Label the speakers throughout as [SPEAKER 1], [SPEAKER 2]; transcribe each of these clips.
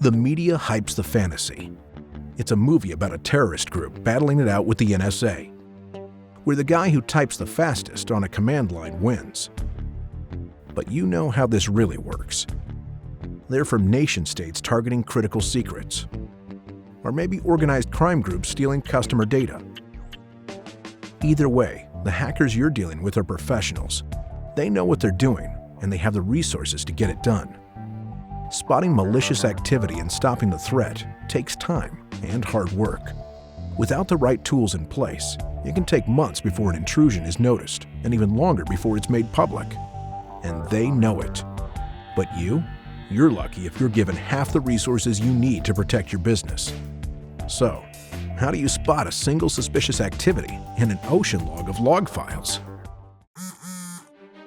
[SPEAKER 1] The media hypes the fantasy. It's a movie about a terrorist group battling it out with the NSA, where the guy who types the fastest on a command line wins. But you know how this really works. They're from nation-states targeting critical secrets, or maybe organized crime groups stealing customer data. Either way, the hackers you're dealing with are professionals. They know what they're doing, and they have the resources to get it done. Spotting malicious activity and stopping the threat takes time and hard work. Without the right tools in place, it can take months before an intrusion is noticed, and even longer before it's made public. And they know it. But you're lucky if you're given half the resources you need to protect your business. So, how do you spot a single suspicious activity in an ocean log of log files?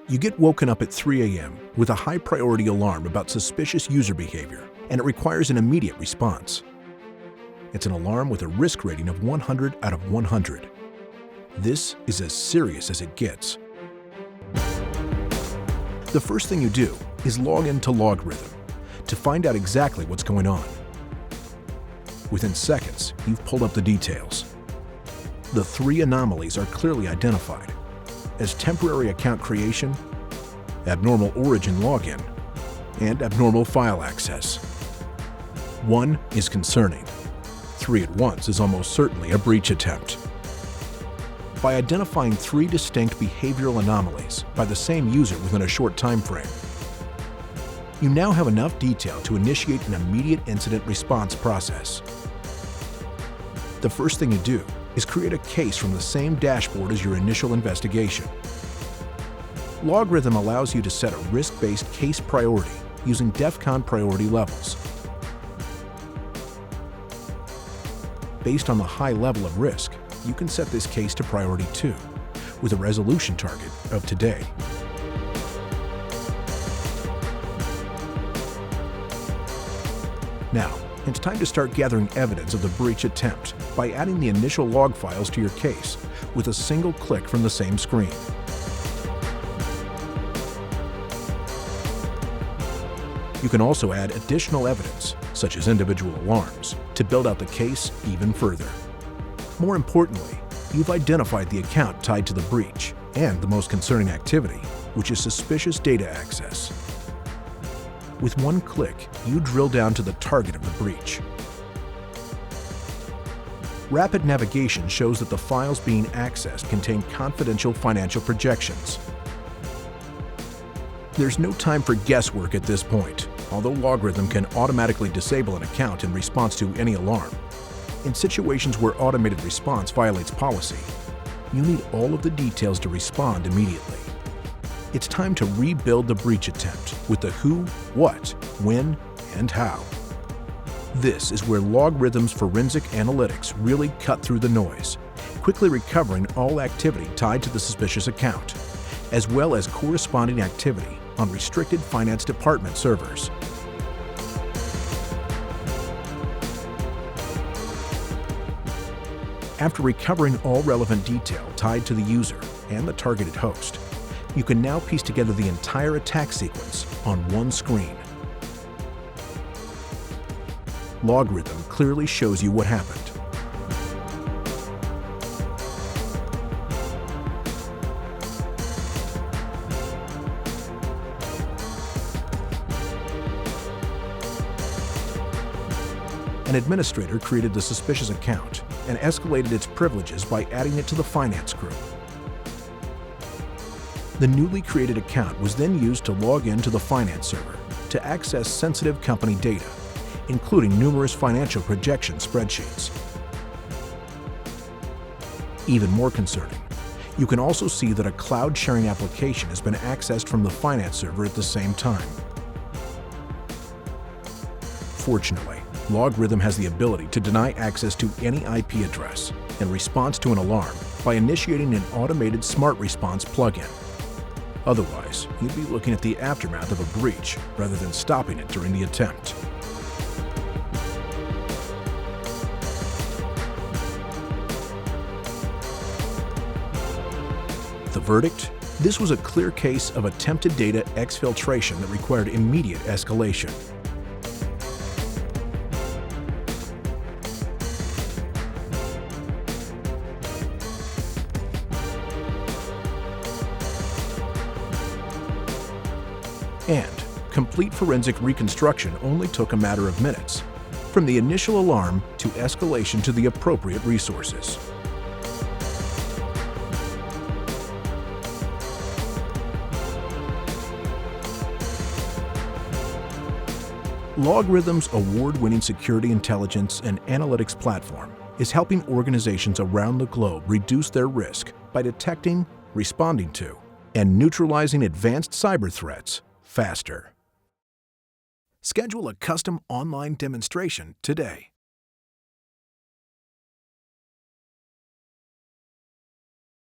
[SPEAKER 1] You get woken up at 3 a.m. with a high-priority alarm about suspicious user behavior, and it requires an immediate response. It's an alarm with a risk rating of 100 out of 100. This is as serious as it gets. The first thing you do is log into LogRhythm to find out exactly what's going on. Within seconds, you've pulled up the details. The 3 anomalies are clearly identified as temporary account creation, abnormal origin login, and abnormal file access. 1 is concerning. 3 at once is almost certainly a breach attempt. By identifying 3 distinct behavioral anomalies by the same user within a short time frame, you now have enough detail to initiate an immediate incident response process. The first thing you do is create a case from the same dashboard as your initial investigation. LogRhythm allows you to set a risk-based case priority using DEFCON priority levels. Based on the high level of risk, you can set this case to priority 2 with a resolution target of today. Now, it's time to start gathering evidence of the breach attempt by adding the initial log files to your case with a single click from the same screen. You can also add additional evidence, such as individual alarms, to build out the case even further. More importantly, you've identified the account tied to the breach and the most concerning activity, which is suspicious data access. With one click, you drill down to the target of the breach. Rapid navigation shows that the files being accessed contain confidential financial projections. There's no time for guesswork at this point, although LogRhythm can automatically disable an account in response to any alarm. In situations where automated response violates policy, you need all of the details to respond immediately. It's time to rebuild the breach attempt with the who, what, when, and how. This is where LogRhythm's forensic analytics really cut through the noise, quickly recovering all activity tied to the suspicious account, as well as corresponding activity on restricted finance department servers. After recovering all relevant detail tied to the user and the targeted host, you can now piece together the entire attack sequence on one screen. LogRhythm clearly shows you what happened. An administrator created the suspicious account and escalated its privileges by adding it to the finance group. The newly created account was then used to log into the finance server to access sensitive company data, including numerous financial projection spreadsheets. Even more concerning, you can also see that a cloud sharing application has been accessed from the finance server at the same time. Fortunately, LogRhythm has the ability to deny access to any IP address in response to an alarm by initiating an automated smart response plugin. Otherwise, you'd be looking at the aftermath of a breach rather than stopping it during the attempt. The verdict? This was a clear case of attempted data exfiltration that required immediate escalation. And complete forensic reconstruction only took a matter of minutes, from the initial alarm to escalation to the appropriate resources. LogRhythm's award-winning security intelligence and analytics platform is helping organizations around the globe reduce their risk by detecting, responding to, and neutralizing advanced cyber threats faster. Schedule a custom online demonstration today.